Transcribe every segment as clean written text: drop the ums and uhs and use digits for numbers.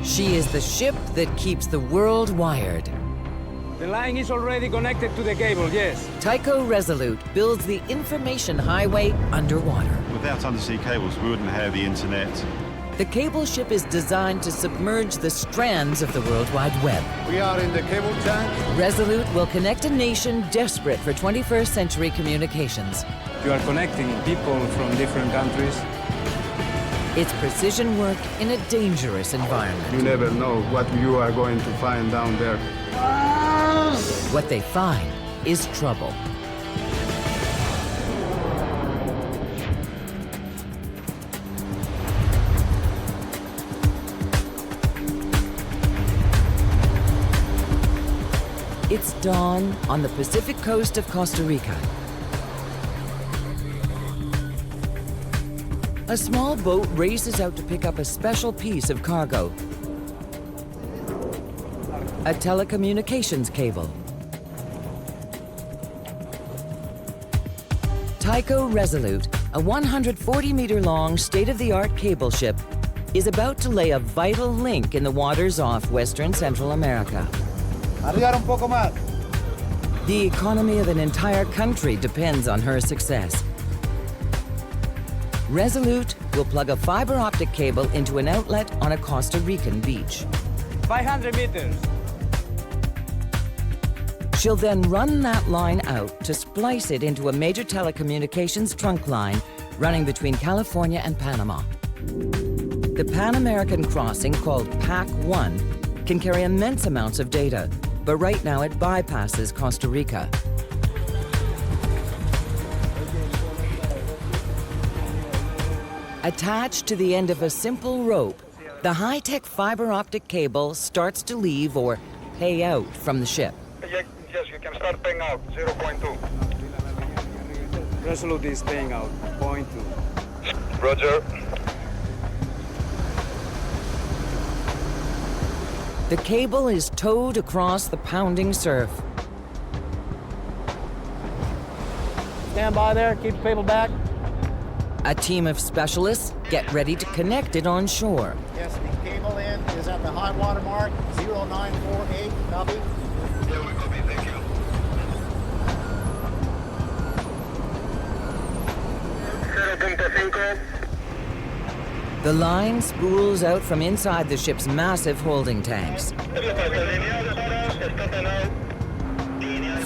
She is the ship that keeps the world wired. The line is already connected to the cable, yes. Tyco Resolute builds the information highway underwater. Without undersea cables, we wouldn't have the internet. The cable ship is designed to submerge the strands of the World Wide Web. We are in the cable tank. Resolute will connect a nation desperate for 21st century communications. You are connecting people from different countries. It's precision work in a dangerous environment. You never know what you are going to find down there. What they find is trouble. It's dawn on the Pacific coast of Costa Rica. A small boat races out to pick up a special piece of cargo. A telecommunications cable. Tyco Resolute, a 140-meter-long, state-of-the-art cable ship, is about to lay a vital link in the waters off Western Central America. Arribar un poco más. The economy of an entire country depends on her success. Resolute will plug a fiber optic cable into an outlet on a Costa Rican beach. 500 meters. She'll then run that line out to splice it into a major telecommunications trunk line running between California and Panama. The Pan-American crossing, called PAC-1, can carry immense amounts of data, but right now it bypasses Costa Rica. Attached to the end of a simple rope, the high-tech fiber optic cable starts to leave or pay out from the ship. Yes, you can start paying out, 0.2. Resolute is paying out, 0.2. Roger. The cable is towed across the pounding surf. Stand by there, keep the cable back. A team of specialists get ready to connect it on shore. Yes, the cable end is at the high water mark, 0948, copy. Yeah, we copy, thank you. The line spools out from inside the ship's massive holding tanks.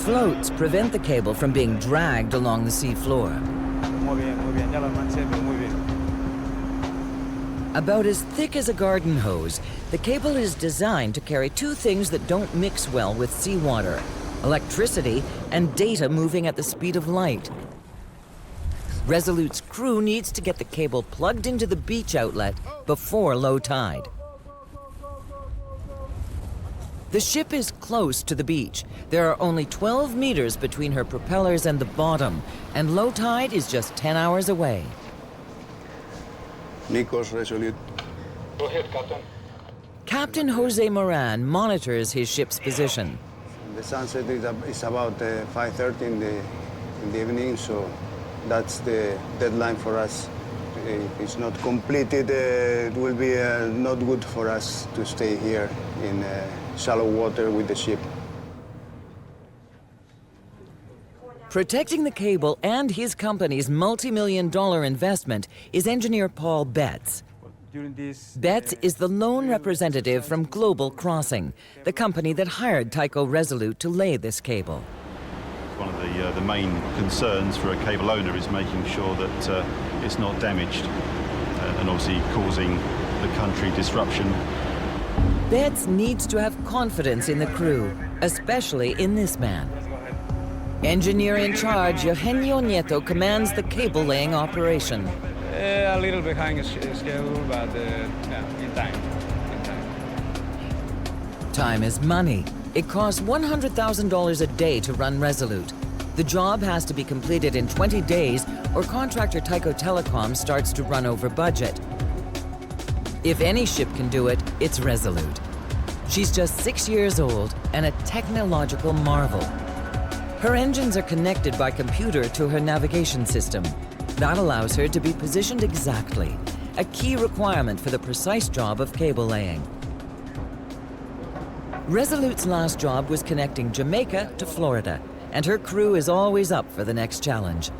Floats prevent the cable from being dragged along the sea floor. About as thick as a garden hose, the cable is designed to carry two things that don't mix well with seawater: electricity and data moving at the speed of light. Resolute's crew needs to get the cable plugged into the beach outlet before low tide. The ship is close to the beach. There are only 12 meters between her propellers and the bottom, and low tide is just 10 hours away. Nikos Resolute. Go ahead, Captain. Captain Jose Moran monitors his ship's position. The sunset is about 5:30 in the evening, so that's the deadline for us. If it's not completed, it will be not good for us to stay here in shallow water with the ship. Protecting the cable and his company's multi-million-dollar investment is engineer Paul Betts. Betts is the lone representative from Global Crossing, the company that hired Tyco Resolute to lay this cable. One of the main concerns for a cable owner is making sure that it's not damaged and obviously causing the country disruption. Betts needs to have confidence in the crew, especially in this man. Engineer in charge, Eugenio Nieto, commands the cable-laying operation. A little behind schedule, but yeah, in time. Time is money. It costs $100,000 a day to run Resolute. The job has to be completed in 20 days, or contractor Tyco Telecom starts to run over budget. If any ship can do it, it's Resolute. She's just 6 years old and a technological marvel. Her engines are connected by computer to her navigation system. That allows her to be positioned exactly, a key requirement for the precise job of cable laying. Resolute's last job was connecting Jamaica to Florida, and her crew is always up for the next challenge.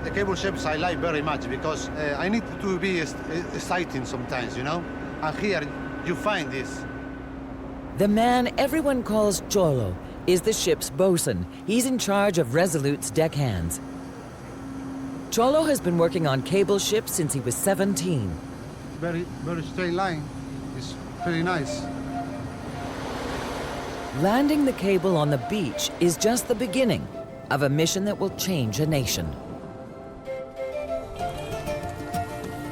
The cable ships I like very much because I need to be exciting sometimes, you know? And here you find this. The man everyone calls Cholo is the ship's bosun. He's in charge of Resolute's deckhands. Cholo has been working on cable ships since he was 17. Very straight line. It's very nice. Landing the cable on the beach is just the beginning of a mission that will change a nation.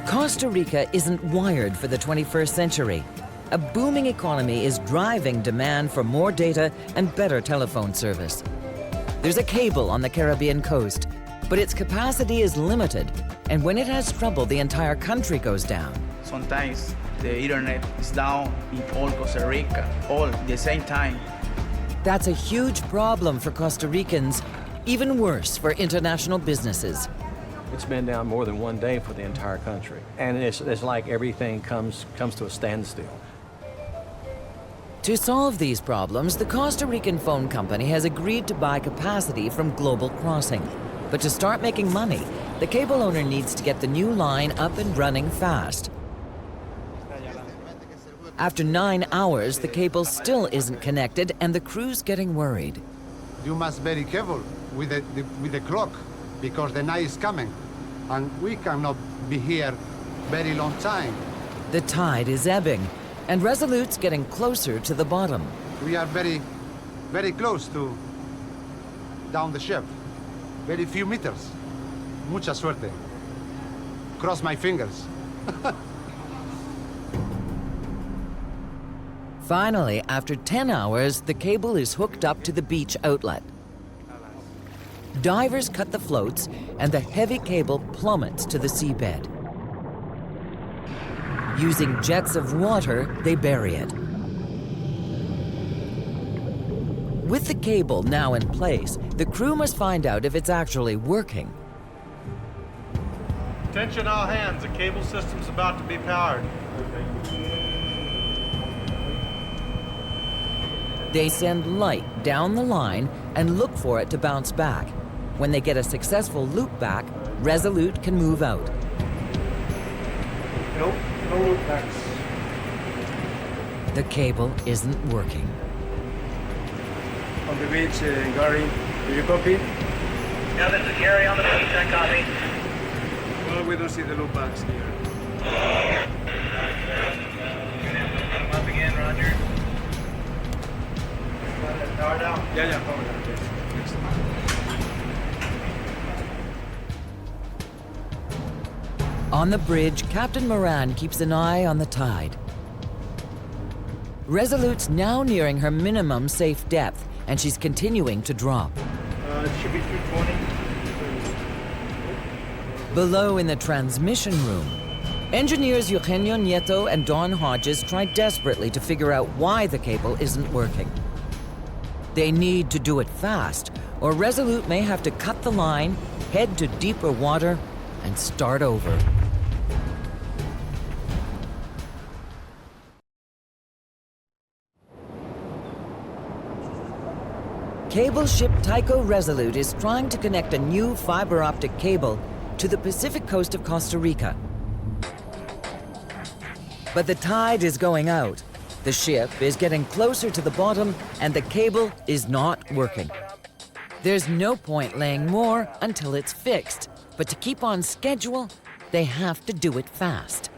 Costa Rica isn't wired for the 21st century. A booming economy is driving demand for more data and better telephone service. There's a cable on the Caribbean coast, but its capacity is limited, and when it has trouble, the entire country goes down. Sometimes the internet is down in all Costa Rica, all at the same time. That's a huge problem for Costa Ricans, even worse for international businesses. It's been down more than one day for the entire country. And it's like everything comes to a standstill. To solve these problems, the Costa Rican phone company has agreed to buy capacity from Global Crossing. But to start making money, the cable owner needs to get the new line up and running fast. After 9 hours, the cable still isn't connected and the crew's getting worried. You must be very careful with the clock because the night is coming. And we cannot be here very long time. The tide is ebbing and Resolute's getting closer to the bottom. We are very close to down the ship. Very few meters. Mucha suerte. Cross my fingers. Finally, after 10 hours, the cable is hooked up to the beach outlet. Divers cut the floats, and the heavy cable plummets to the seabed. Using jets of water, they bury it. With the cable now in place, the crew must find out if it's actually working. Attention all hands, the cable system's about to be powered. They send light down the line and look for it to bounce back. When they get a successful loop back, Resolute can move out. Nope, no loop backs. The cable isn't working. On the beach, Gary, do you copy? Yeah, this is Gary on the beach, I copy. Well, we don't see the loop backs here. Up again, Roger. Power down? Yeah, power down, yes. On the bridge, Captain Moran keeps an eye on the tide. Resolute's now nearing her minimum safe depth, and she's continuing to drop. It should be 220. Below in the transmission room, engineers Eugenio Nieto and Don Hodges try desperately to figure out why the cable isn't working. They need to do it fast, or Resolute may have to cut the line, head to deeper water, and start over. Cable ship Tyco Resolute is trying to connect a new fiber optic cable to the Pacific coast of Costa Rica. But the tide is going out. The ship is getting closer to the bottom and the cable is not working. There's no point laying more until it's fixed, but to keep on schedule, they have to do it fast.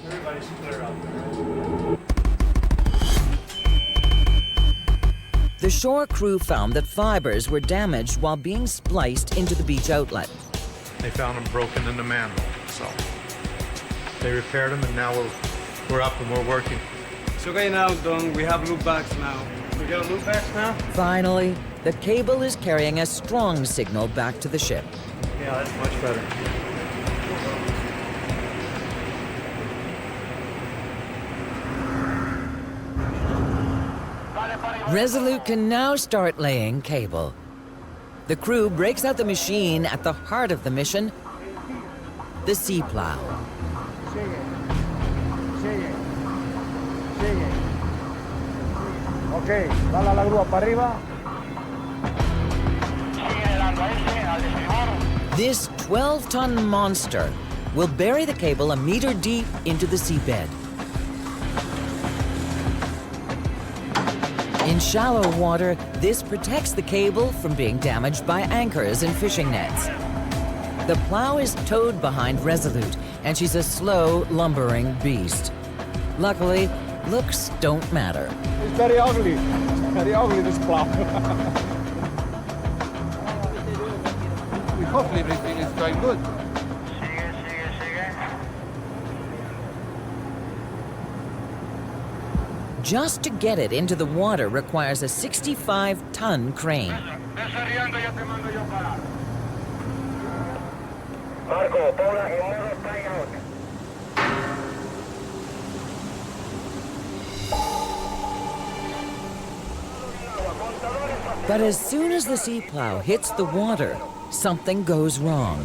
Everybody's clear out there. The shore crew found that fibers were damaged while being spliced into the beach outlet. They found them broken in the manhole, so they repaired them, and now we're up and we're working. It's okay now, Don. We have loop backs now. We got loop backs now? Finally, the cable is carrying a strong signal back to the ship. Yeah, that's much better. Resolute can now start laying cable. The crew breaks out the machine at the heart of the mission, the sea plow. Ok, dale a la grúa para arriba. This 12-ton monster will bury the cable a meter deep into the seabed. In shallow water, this protects the cable from being damaged by anchors and fishing nets. The plow is towed behind Resolute, and she's a slow, lumbering beast. Luckily, looks don't matter. It's very ugly, this plow. Hopefully everything is going good. Just to get it into the water requires a 65-ton crane. Marco, ponla en modo timeout. But as soon as the sea plow hits the water, something goes wrong.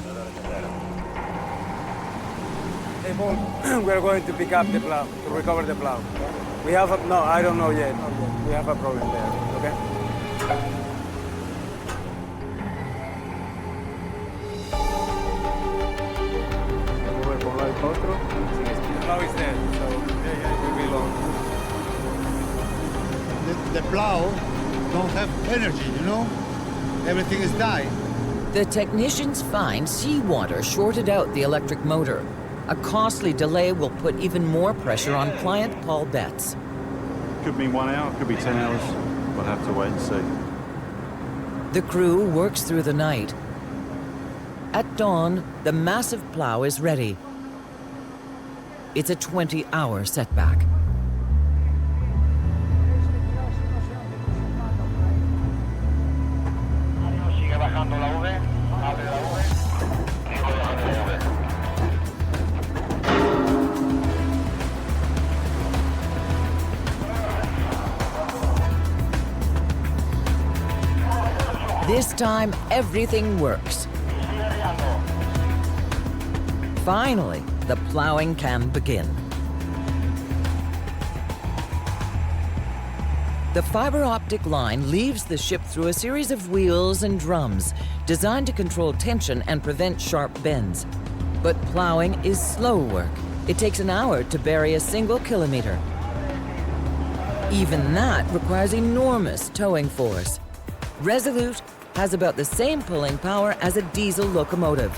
We're going to pick up the plow, to recover the plow. We have a, no, I don't know yet. We have a problem there, okay? The plow is dead, so it will be long. The plow don't have energy, you know? Everything is dying. The technicians find seawater shorted out the electric motor. A costly delay will put even more pressure on client Paul Betts. Could mean 1 hour, could be 10 hours. We'll have to wait and see. The crew works through the night. At dawn, the massive plow is ready. It's a 20-hour setback. Sigue bajando la V, abre la V, sigue bajando la V. This time, everything works. Finally, the plowing can begin. The fiber optic line leaves the ship through a series of wheels and drums designed to control tension and prevent sharp bends. But plowing is slow work. It takes an hour to bury a single kilometer. Even that requires enormous towing force. Resolute has about the same pulling power as a diesel locomotive.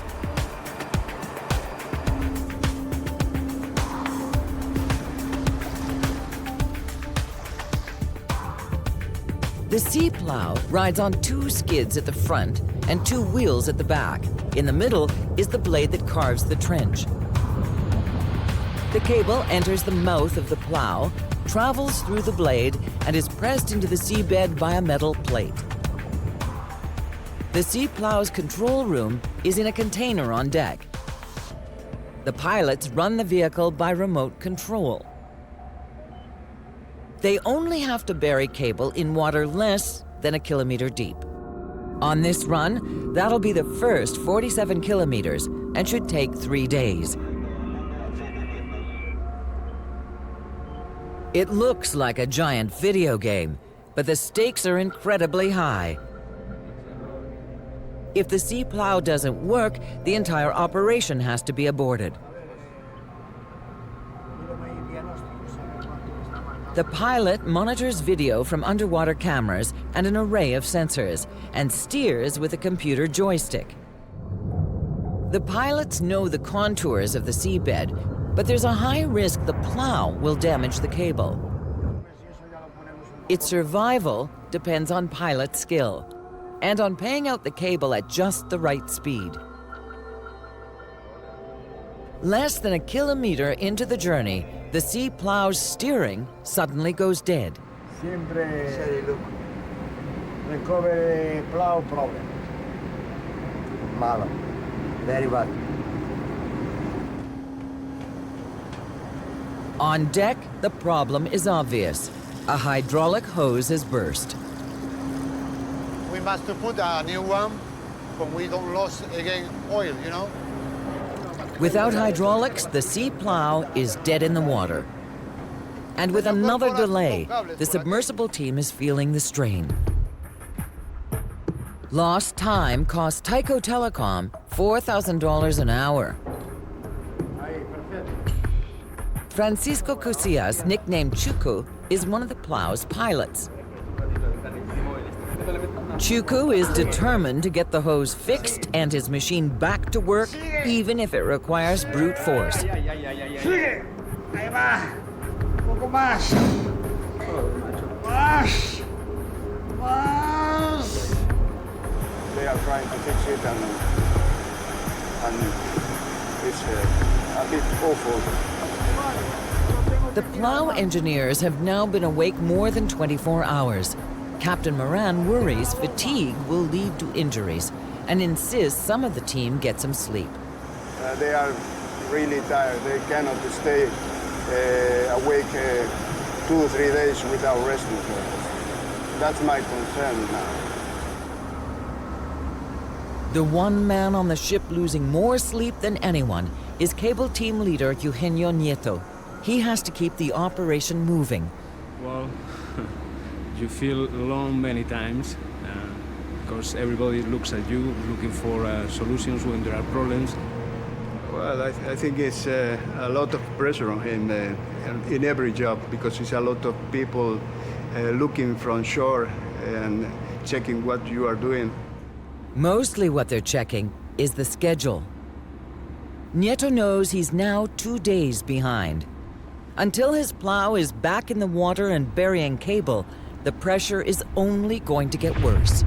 The sea plow rides on 2 skids at the front and 2 wheels at the back. In the middle is the blade that carves the trench. The cable enters the mouth of the plow, travels through the blade, and is pressed into the seabed by a metal plate. The sea plow's control room is in a container on deck. The pilots run the vehicle by remote control. They only have to bury cable in water less than a kilometer deep. On this run, that'll be the first 47 kilometers and should take 3 days. It looks like a giant video game, but the stakes are incredibly high. If the sea plow doesn't work, the entire operation has to be aborted. The pilot monitors video from underwater cameras and an array of sensors and steers with a computer joystick. The pilots know the contours of the seabed, but there's a high risk the plow will damage the cable. Its survival depends on pilot skill and on paying out the cable at just the right speed. Less than a kilometer into the journey, the sea plow's steering suddenly goes dead. Siempre recovery plow problem. Malo. Very bad. On deck, the problem is obvious. A hydraulic hose has burst. We must put a new one when we don't lose again oil, you know? Without hydraulics, the sea plow is dead in the water. And with another delay, the submersible team is feeling the strain. Lost time cost Tyco Telecom $4,000 an hour. Francisco Cusillas, nicknamed Chuku, is one of the plow's pilots. Chuku is determined to get the hose fixed and his machine back to work, even if it requires brute force. Sigue. Ahí va. Un poco más. Más. Más. They are trying to fix it and it's a bit awful. The plow engineers have now been awake more than 24 hours. Captain Moran worries fatigue will lead to injuries and insists some of the team get some sleep. They are really tired. They cannot stay awake 2 or 3 days without resting. That's my concern now. The one man on the ship losing more sleep than anyone is cable team leader Eugenio Nieto. He has to keep the operation moving. Well, you feel alone many times because everybody looks at you looking for solutions when there are problems. Well, I think it's a lot of pressure on him in every job because it's a lot of people looking from shore and checking what you are doing. Mostly what they're checking is the schedule. Nieto knows he's now 2 days behind. Until his plow is back in the water and burying cable, the pressure is only going to get worse.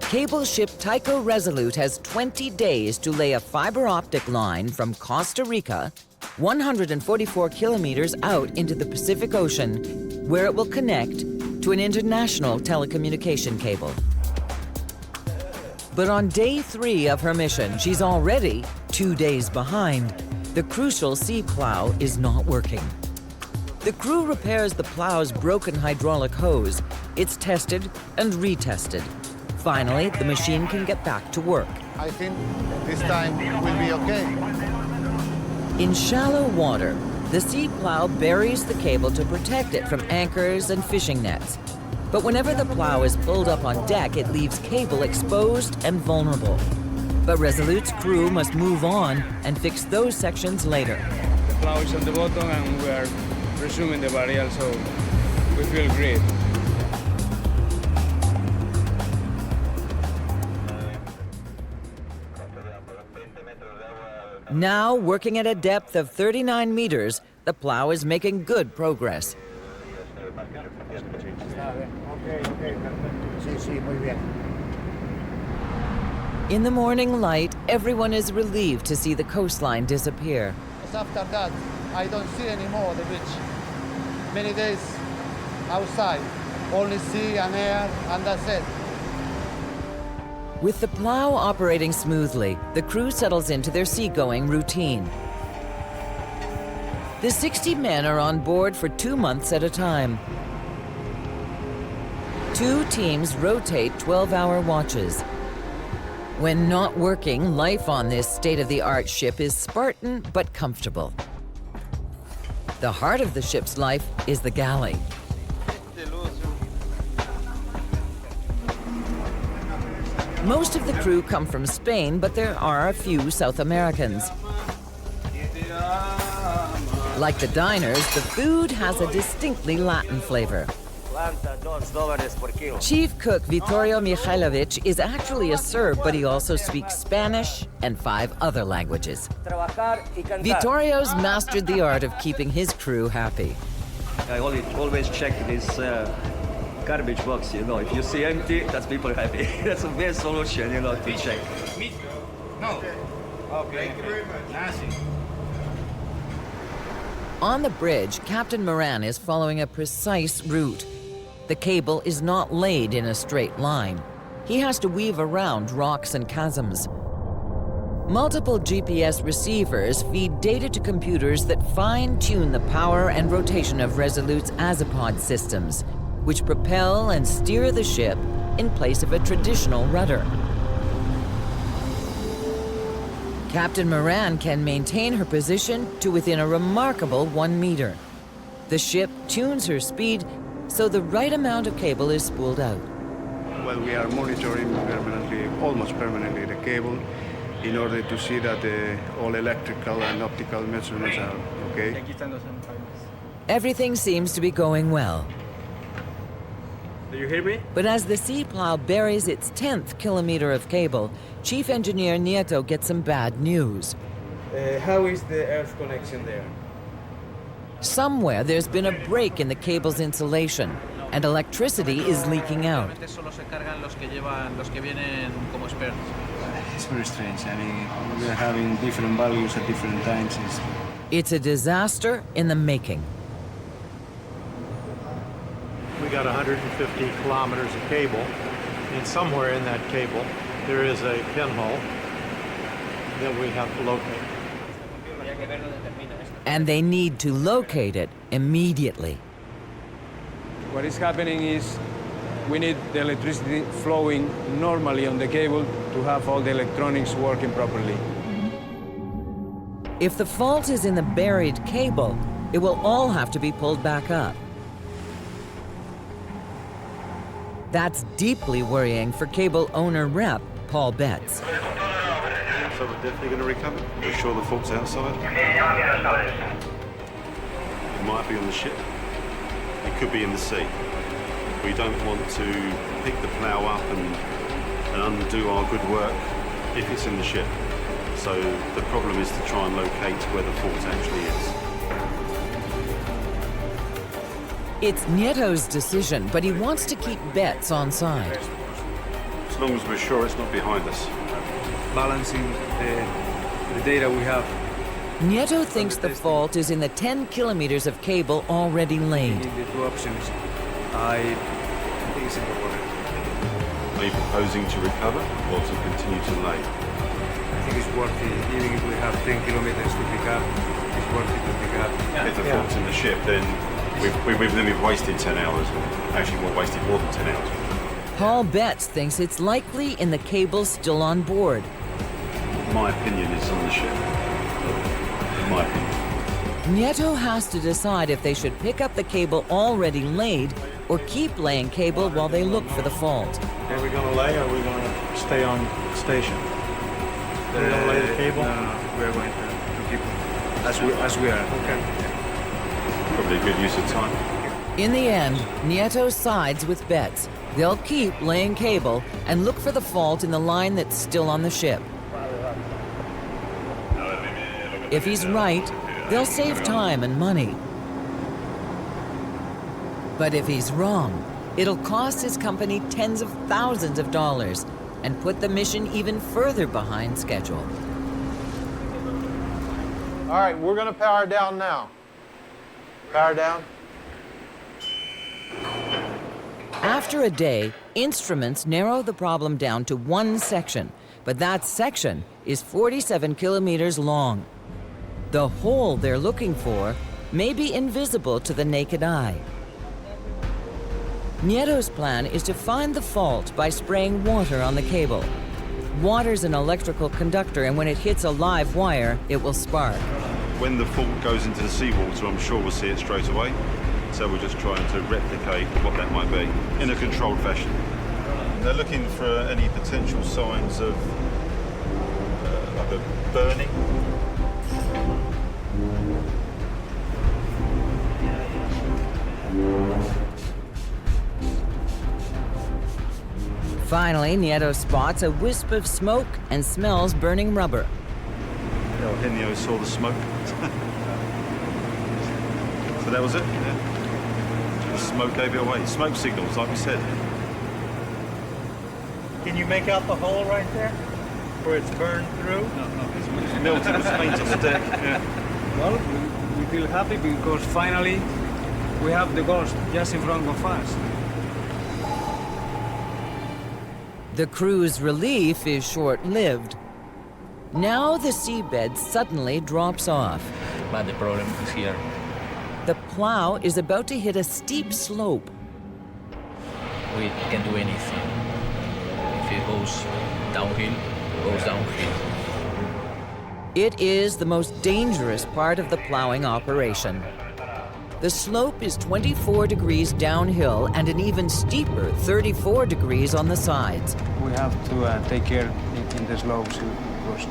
Cable ship Tyco Resolute has 20 days to lay a fiber optic line from Costa Rica 144 kilometers out into the Pacific Ocean, where it will connect to an international telecommunication cable. But on day 3 of her mission, she's already 2 days behind. The crucial sea plow is not working. The crew repairs the plow's broken hydraulic hose. It's tested and retested. Finally, the machine can get back to work. I think this time will be okay. In shallow water, the sea plow buries the cable to protect it from anchors and fishing nets. But whenever the plow is pulled up on deck, it leaves cable exposed and vulnerable. But Resolute's crew must move on and fix those sections later. The plow is on the bottom and we are resuming the burial, so we feel great. Now, working at a depth of 39 meters, the plow is making good progress. In the morning light, everyone is relieved to see the coastline disappear. After that, I don't see anymore the beach. Many days outside, only sea and air, and that's it. With the plow operating smoothly, the crew settles into their seagoing routine. The 60 men are on board for 2 months at a time. 2 teams rotate 12-hour watches. When not working, life on this state-of-the-art ship is Spartan but comfortable. The heart of the ship's life is the galley. Most of the crew come from Spain, but there are a few South Americans. Like the diners, the food has a distinctly Latin flavor. Chief cook Vittorio Mikhailovich is actually a Serb, but he also speaks Spanish and 5 other languages. Vittorio's mastered the art of keeping his crew happy. I always check this garbage box, you know. If you see empty, that's people happy. That's the best solution, you know, to check. No. Okay. Thank you very much. On the bridge, Captain Moran is following a precise route. The cable is not laid in a straight line. He has to weave around rocks and chasms. Multiple GPS receivers feed data to computers that fine-tune the power and rotation of Resolute's azipod systems, which propel and steer the ship in place of a traditional rudder. Captain Moran can maintain her position to within a remarkable 1 meter. The ship tunes her speed so the right amount of cable is spooled out. Well, we are monitoring permanently, almost permanently, the cable in order to see that all electrical and optical measurements are okay. Everything seems to be going well. Do you hear me? But as the sea plow buries its 10th kilometer of cable, Chief Engineer Nieto gets some bad news. How is the earth connection there? Somewhere there's been a break in the cable's insulation, and electricity is leaking out. It's very strange. I mean, we're having different values at different times. It's a disaster in the making. We got 150 kilometers of cable, and somewhere in that cable there is a pinhole that we have to locate. And they need to locate it immediately. What is happening is we need the electricity flowing normally on the cable to have all the electronics working properly. If the fault is in the buried cable, it will all have to be pulled back up. That's deeply worrying for cable owner rep Paul Betts. So we're definitely going to recover? We're sure the fault's outside? It might be on the ship. It could be in the sea. We don't want to pick the plow up and undo our good work if it's in the ship. So the problem is to try and locate where the fault actually is. It's Nieto's decision, but he wants to keep Betts on side. As long as we're sure it's not behind us. Balancing the data we have. Nieto thinks the fault is in the 10 kilometers of cable already laid. The two options. I think it's in the water. Are you proposing to recover or to continue to lay? I think it's worth it. Even if we have 10 kilometers to pick up, it's worth it to pick up. If the fault's in the ship, then we've wasted 10 hours. Actually, we've wasted more than 10 hours. Paul Betts thinks it's likely in the cable still on board. My opinion is on the ship. My opinion. Nieto has to decide if they should pick up the cable already laid or keep laying cable while they look for the fault. Are we going to lay or are we going to stay on station? Are we going to lay the cable? No, we're going to keep as we are. Okay. Probably a good use of time. In the end, Nieto sides with Betts. They'll keep laying cable and look for the fault in the line that's still on the ship. If he's right, they'll save time and money. But if he's wrong, it'll cost his company tens of thousands of dollars and put the mission even further behind schedule. All right, we're going to power down now. Power down. After a day, instruments narrow the problem down to one section, but that section is 47 kilometers long. The hole they're looking for may be invisible to the naked eye. Nieto's plan is to find the fault by spraying water on the cable. Water's an electrical conductor, and when it hits a live wire, it will spark. When the fault goes into the seawater, I'm sure we'll see it straight away. So we're just trying to replicate what that might be in a controlled fashion. They're looking for any potential signs of like a burning. Finally, Nieto spots a wisp of smoke and smells burning rubber. Henio saw the smoke. So that was it? Yeah. The smoke gave it away. Smoke signals, like we said. Can you make out the hole right there? Where it's burned through? No, it's melted, it's painted to deck. Yeah. Well, we feel happy because finally we have the ghost just in front of us. The crew's relief is short-lived. Now the seabed suddenly drops off. But the problem is here. The plow is about to hit a steep slope. We can do anything. If it goes downhill, it goes downhill. It is the most dangerous part of the plowing operation. The slope is 24 degrees downhill and an even steeper 34 degrees on the sides. We have to take care in the slopes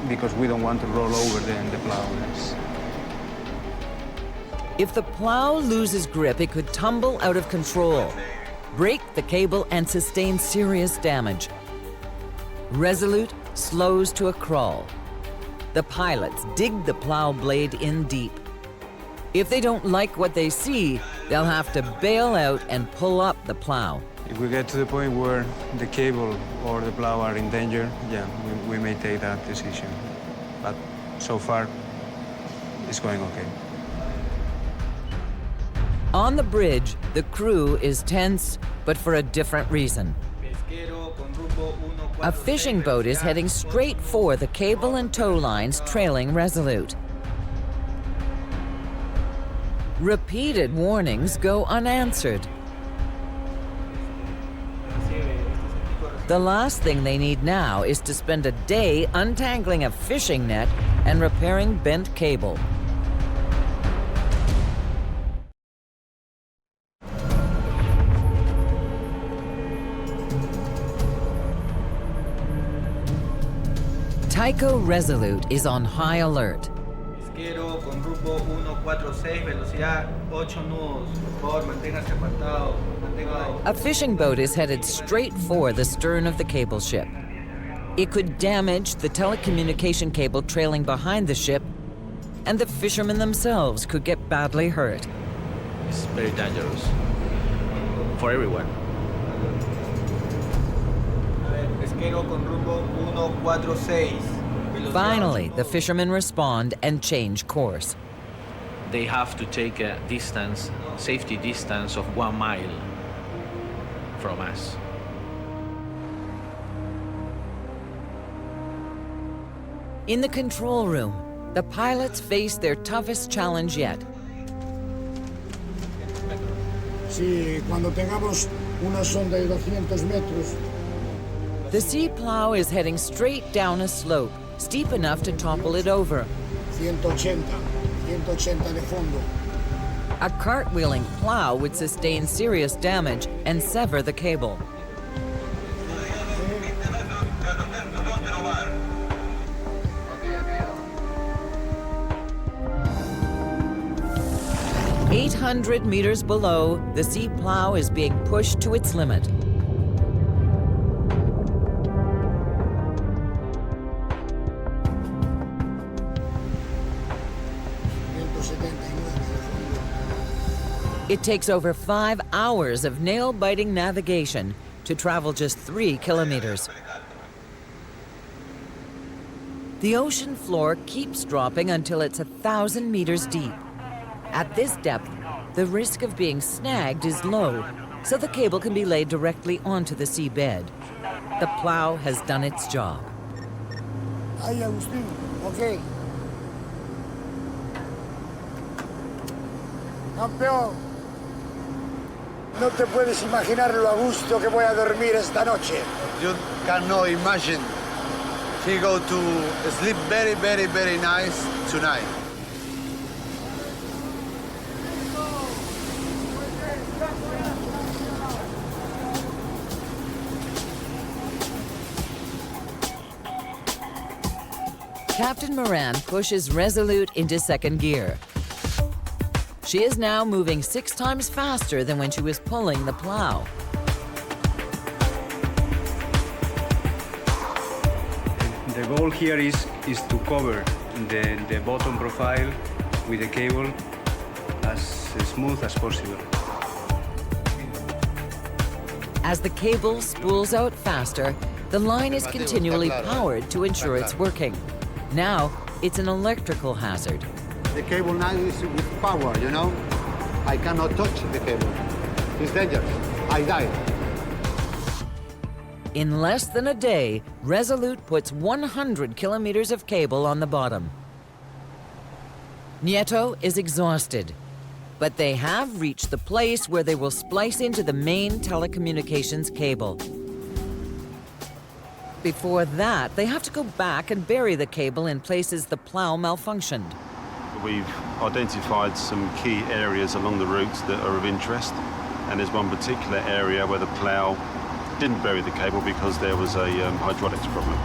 because we don't want to roll over the plow. If the plow loses grip, it could tumble out of control, break the cable, and sustain serious damage. Resolute slows to a crawl. The pilots dig the plow blade in deep. If they don't like what they see, they'll have to bail out and pull up the plow. If we get to the point where the cable or the plow are in danger, yeah, we may take that decision. But so far, it's going okay. On the bridge, the crew is tense, but for a different reason. A fishing boat is heading straight for the cable and tow lines trailing Resolute. Repeated warnings go unanswered. The last thing they need now is to spend a day untangling a fishing net and repairing bent cable. Tyco Resolute is on high alert. Con rumbo 146, velocidad 8 nudos. Por favor, manténgase apartado. A fishing boat is headed straight for the stern of the cable ship. It could damage the telecommunication cable trailing behind the ship, and the fishermen themselves could get badly hurt. It's very dangerous for everyone. Pesquero con rumbo 146. Finally, the fishermen respond and change course. They have to take a distance, safety distance of 1 mile from us. In the control room, the pilots face their toughest challenge yet. Sí, cuando tengamos una sonda de 200 metros. The sea plow is heading straight down a slope, steep enough to topple it over. 180 de fondo. A cartwheeling plow would sustain serious damage and sever the cable. "800 meters below, the sea plow is being pushed to its limit. It takes over 5 hours of nail-biting navigation to travel just 3 kilometers. The ocean floor keeps dropping until it's 1,000 meters deep. At this depth, the risk of being snagged is low, so the cable can be laid directly onto the seabed. The plow has done its job. Ay, Agustín, okay. Campeón, no te puedes imaginar lo a gusto que voy a dormir esta noche. You cannot imagine. He go to sleep very, very, very nice tonight. Captain Moran pushes Resolute into second gear. She is now moving 6 times faster than when she was pulling the plow. The goal here is to cover the bottom profile with the cable as smooth as possible. As the cable spools out faster, the line is continually powered to ensure it's working. Now, it's an electrical hazard. The cable now is with power, you know? I cannot touch the cable. It's dangerous. I die. In less than a day, Resolute puts 100 kilometers of cable on the bottom. Nieto is exhausted, but they have reached the place where they will splice into the main telecommunications cable. Before that, they have to go back and bury the cable in places the plow malfunctioned. We've identified some key areas along the routes that are of interest, and there's one particular area where the plow didn't bury the cable because there was a hydraulics problem.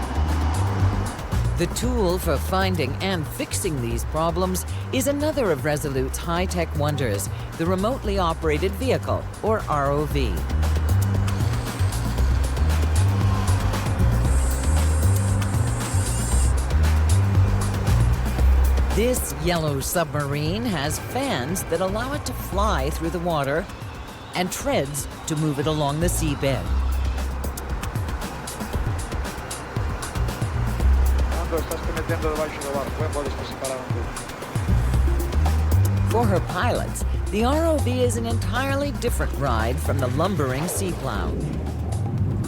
The tool for finding and fixing these problems is another of Resolute's high-tech wonders, the remotely operated vehicle, or ROV. This yellow submarine has fans that allow it to fly through the water and treads to move it along the seabed. For her pilots, the ROV is an entirely different ride from the lumbering sea plow.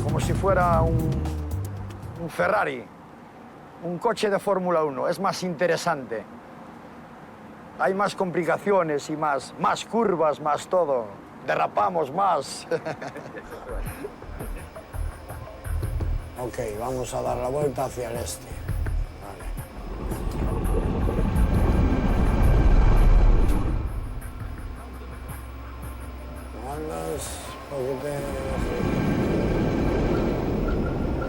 Como si fuera un Ferrari, un coche de Fórmula 1. Es más interesante. Hay más complicaciones y más curvas, más todo. Derrapamos más. Ok, vamos a dar la vuelta hacia el este.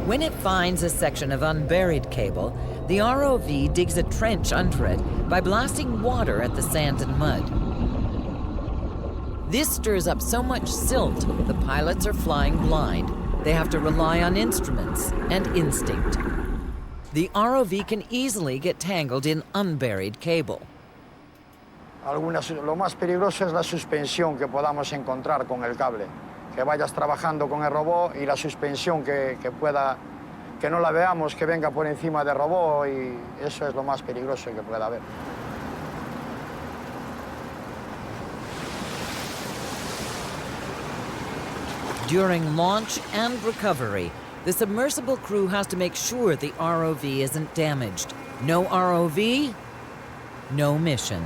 When it finds a section of unburied cable, the ROV digs a trench under it by blasting water at the sand and mud. This stirs up so much silt, the pilots are flying blind. They have to rely on instruments and instinct. The ROV can easily get tangled in unburied cable. Lo más peligroso es la suspensión que podamos encontrar con el cable. Que vayas trabajando con el robot y la suspensión que no la veamos, que venga por encima del robot, y eso es lo más peligroso que pueda haber. During launch and recovery, the submersible crew has to make sure the ROV isn't damaged. No ROV, no mission.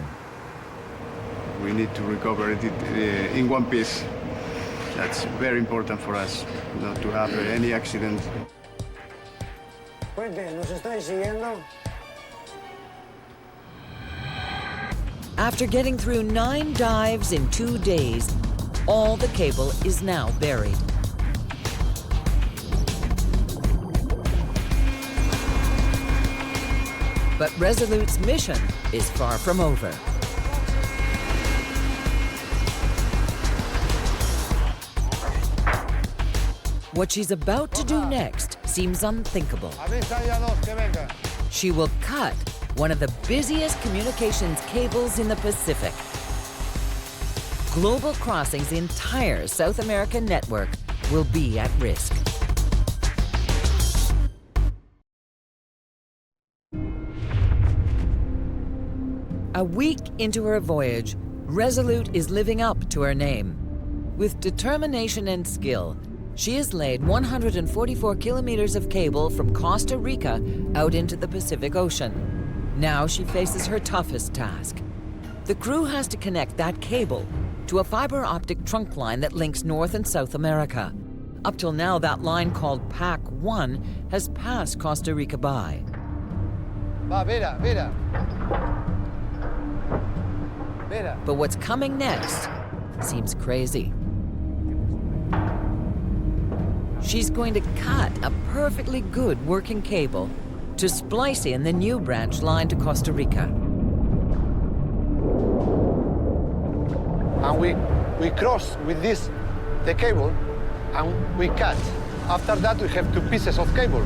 We need to recover it in one piece. That's very important for us, not to have any accident. Puente, ¿nos estáis siguiendo? After getting through 9 dives in 2 days, all the cable is now buried. But Resolute's mission is far from over. What she's about to do next seems unthinkable. She will cut one of the busiest communications cables in the Pacific. Global Crossing's entire South American network will be at risk. A week into her voyage, Resolute is living up to her name. With determination and skill, she has laid 144 kilometers of cable from Costa Rica out into the Pacific Ocean. Now she faces her toughest task. The crew has to connect that cable to a fiber optic trunk line that links North and South America. Up till now, that line called PAC 1 has passed Costa Rica by. Mira. But what's coming next seems crazy. She's going to cut a perfectly good working cable to splice in the new branch line to Costa Rica. And we cross with this the cable and we cut. After that we have 2 pieces of cable.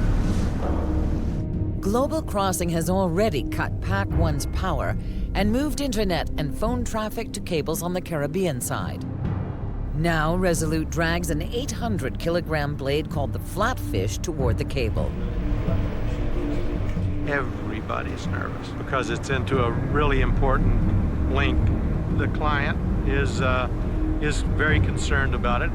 Global Crossing has already cut PAC 1's power and moved internet and phone traffic to cables on the Caribbean side. Now Resolute drags an 800-kilogram blade called the Flatfish toward the cable. Everybody's nervous because it's into a really important link. The client is very concerned about it.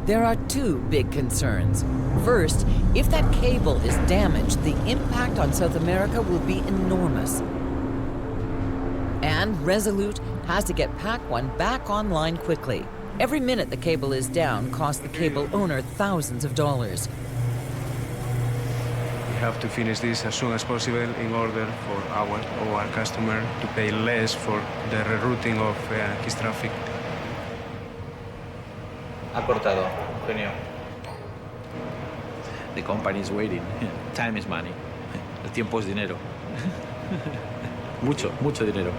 There are 2 big concerns. First, if that cable is damaged, the impact on South America will be enormous. And Resolute has to get PAC 1 back online quickly. Every minute the cable is down costs the cable owner thousands of dollars. have to finish this as soon as possible in order for our customer to pay less for the rerouting of his traffic. Ha cortado, Eugenio. The company is waiting. Time is money. El tiempo es dinero. Mucho dinero.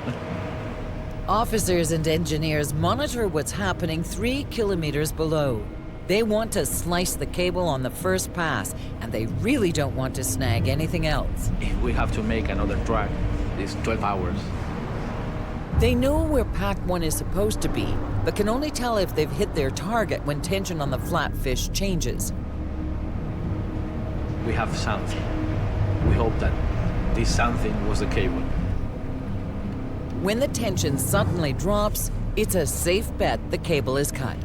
Officers and engineers monitor what's happening 3 kilometers below. They want to slice the cable on the first pass, and they really don't want to snag anything else. If we have to make another track, it's 12 hours. They know where Pack 1 is supposed to be, but can only tell if they've hit their target when tension on the flatfish changes. We have something. We hope that this something was the cable. When the tension suddenly drops, it's a safe bet the cable is cut.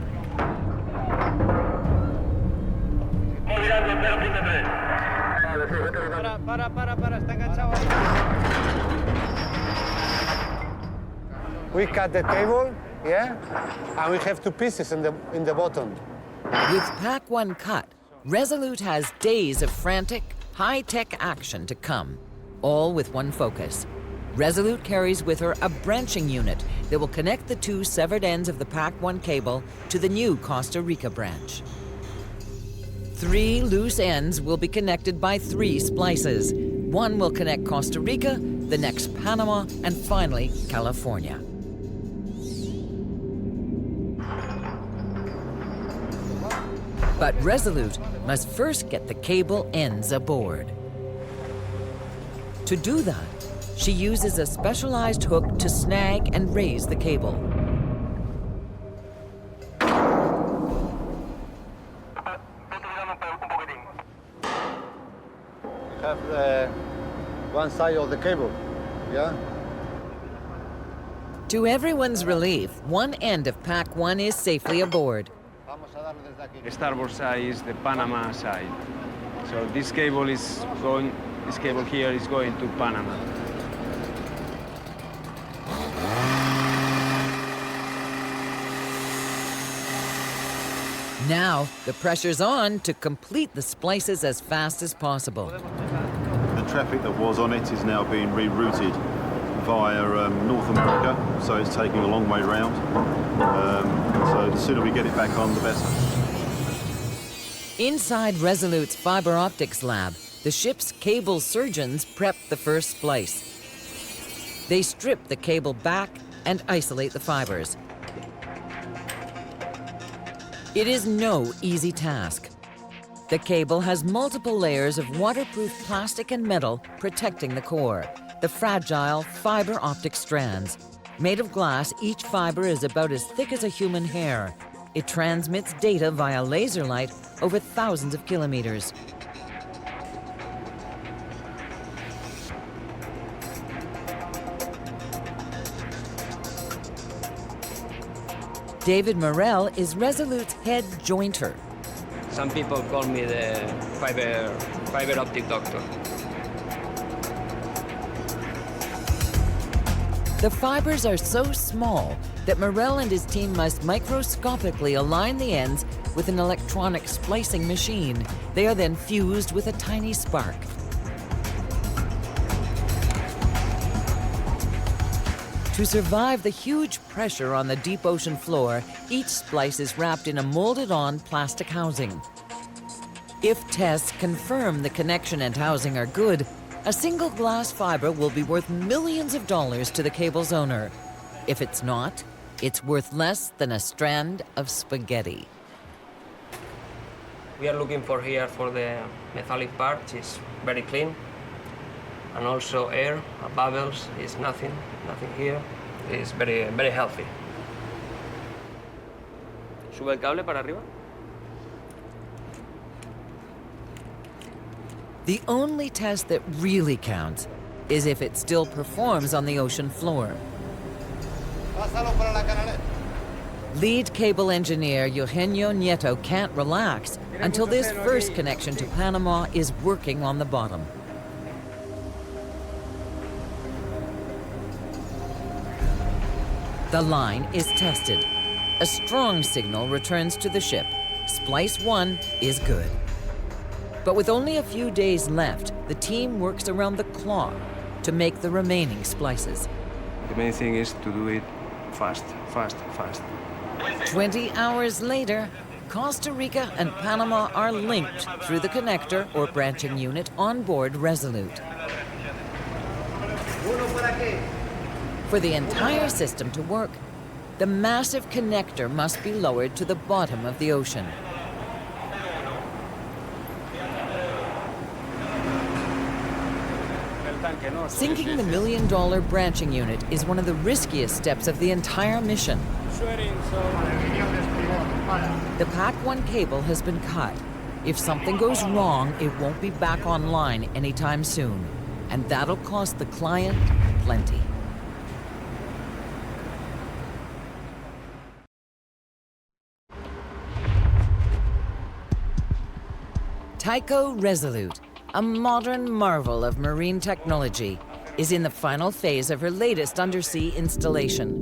We cut the cable, yeah, and we have 2 pieces in the bottom. With Pack 1 cut, Resolute has days of frantic, high-tech action to come, all with one focus. Resolute carries with her a branching unit that will connect the 2 severed ends of the Pack 1 cable to the new Costa Rica branch. 3 loose ends will be connected by 3 splices. One will connect Costa Rica, the next Panama, and finally California. But Resolute must first get the cable ends aboard. To do that, she uses a specialized hook to snag and raise the cable. Have one side of the cable, yeah? To everyone's relief, one end of Pack 1 is safely aboard. The starboard side is the Panama side. So this cable here is going to Panama. Now, the pressure's on to complete the splices as fast as possible. The traffic that was on it is now being rerouted via North America, so it's taking a long way round. So the sooner we get it back on, the better. Inside Resolute's fiber optics lab, the ship's cable surgeons prep the first splice. They strip the cable back and isolate the fibers. It is no easy task. The cable has multiple layers of waterproof plastic and metal protecting the core, the fragile fiber optic strands. Made of glass, each fiber is about as thick as a human hair. It transmits data via laser light over thousands of kilometers. David Morell is Resolute's head jointer. Some people call me the fiber optic doctor. The fibers are so small that Morell and his team must microscopically align the ends with an electronic splicing machine. They are then fused with a tiny spark. To survive the huge pressure on the deep ocean floor, each splice is wrapped in a molded-on plastic housing. If tests confirm the connection and housing are good, a single glass fiber will be worth millions of dollars to the cable's owner. If it's not, it's worth less than a strand of spaghetti. We are looking for here for the metallic part, it's very clean. And also air, bubbles, is nothing here. It's very, very healthy. Sube el cable para arriba. The only test that really counts is if it still performs on the ocean floor. Lead cable engineer Eugenio Nieto can't relax until this first connection to Panama is working on the bottom. The line is tested. A strong signal returns to the ship. Splice 1 is good. But with only a few days left, the team works around the clock to make the remaining splices. The main thing is to do it fast, fast, fast. 20 hours later, Costa Rica and Panama are linked through the connector or branching unit on board Resolute. For the entire system to work, the massive connector must be lowered to the bottom of the ocean. Sinking the $1 million branching unit is one of the riskiest steps of the entire mission. The Pac-1 cable has been cut. If something goes wrong, it won't be back online anytime soon. And that'll cost the client plenty. Tyco Resolute, a modern marvel of marine technology, is in the final phase of her latest undersea installation.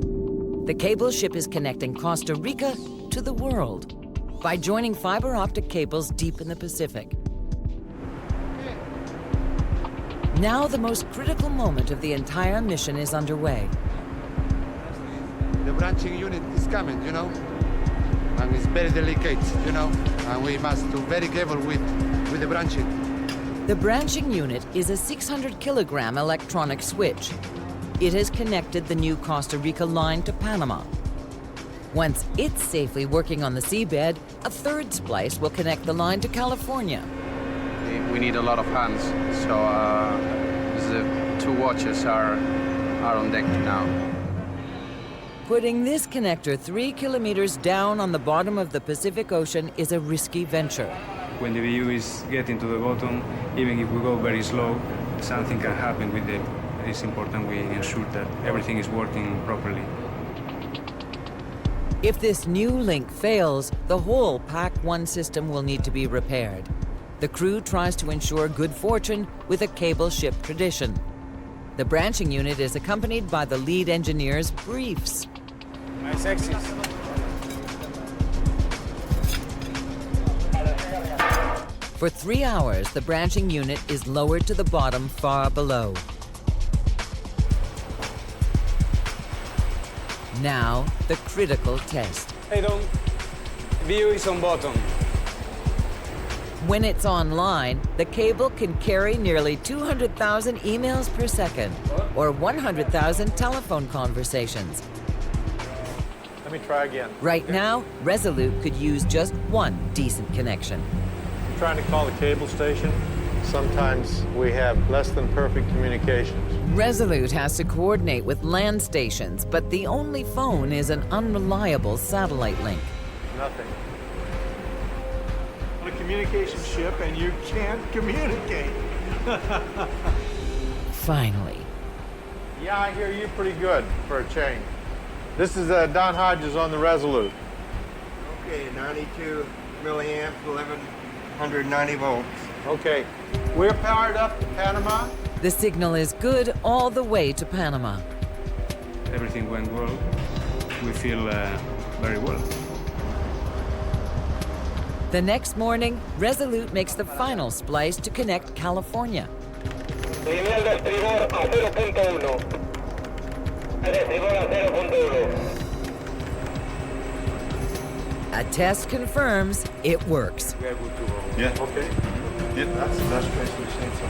The cable ship is connecting Costa Rica to the world by joining fiber optic cables deep in the Pacific. Now the most critical moment of the entire mission is underway. The branching unit is coming, you know, and it's very delicate, you know, and we must be very careful with the branching. The branching unit is a 600-kilogram electronic switch. It has connected the new Costa Rica line to Panama. Once it's safely working on the seabed, a third splice will connect the line to California. We need a lot of hands, so the 2 watches are on deck now. Putting this connector 3 kilometers down on the bottom of the Pacific Ocean is a risky venture. When the view is getting to the bottom, even if we go very slow, something can happen with it. It's important we ensure that everything is working properly. If this new link fails, the whole Pac-1 system will need to be repaired. The crew tries to ensure good fortune with a cable ship tradition. The branching unit is accompanied by the lead engineer's briefs. Nice exit. For 3 hours, the branching unit is lowered to the bottom far below. Now, the critical test. Hey, Don. View is on bottom. When it's online, the cable can carry nearly 200,000 emails per second, or 100,000 telephone conversations. Let me try again. Right now, Resolute could use just one decent connection. I'm trying to call the cable station. Sometimes we have less than perfect communications. Resolute has to coordinate with land stations, but the only phone is an unreliable satellite link. Nothing. On a communication ship and you can't communicate. Finally. Yeah, I hear you pretty good for a change. This is Don Hodges on the Resolute. Okay, 92 milliamps, 1190 volts. Okay, we're powered up to Panama. The signal is good all the way to Panama. Everything went well. We feel very well. The next morning, Resolute makes the final splice to connect California. Nivel de estribor a 0.1. El estribor a 0.1. A test confirms it works. We're good to go. Yeah. Okay. Yep. That's the best place we've seen so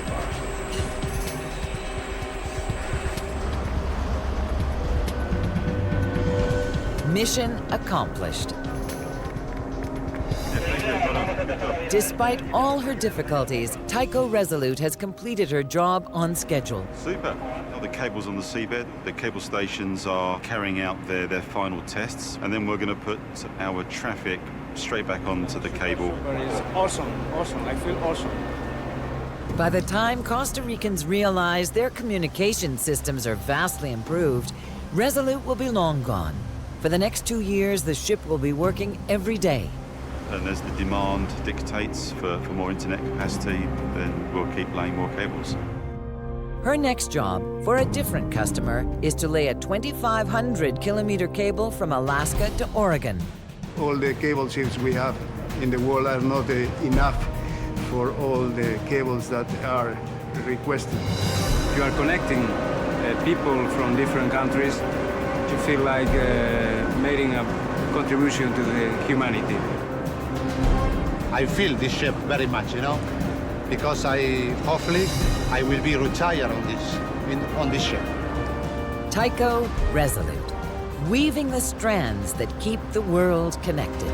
far. Mission accomplished. Despite all her difficulties, Tyco Resolute has completed her job on schedule. Super. The cable's on the seabed. The cable stations are carrying out their final tests, and then we're going to put our traffic straight back onto the cable. But it's awesome, awesome. I feel awesome. By the time Costa Ricans realize their communication systems are vastly improved, Resolute will be long gone. For the next 2 years, the ship will be working every day. And as the demand dictates for more internet capacity, then we'll keep laying more cables. Her next job, for a different customer, is to lay a 2,500-kilometer cable from Alaska to Oregon. All the cable ships we have in the world are not enough for all the cables that are requested. You are connecting people from different countries to feel like making a contribution to the humanity. I feel this ship very much, you know, because hopefully I will be retired on this ship. Tyco Resolute, weaving the strands that keep the world connected.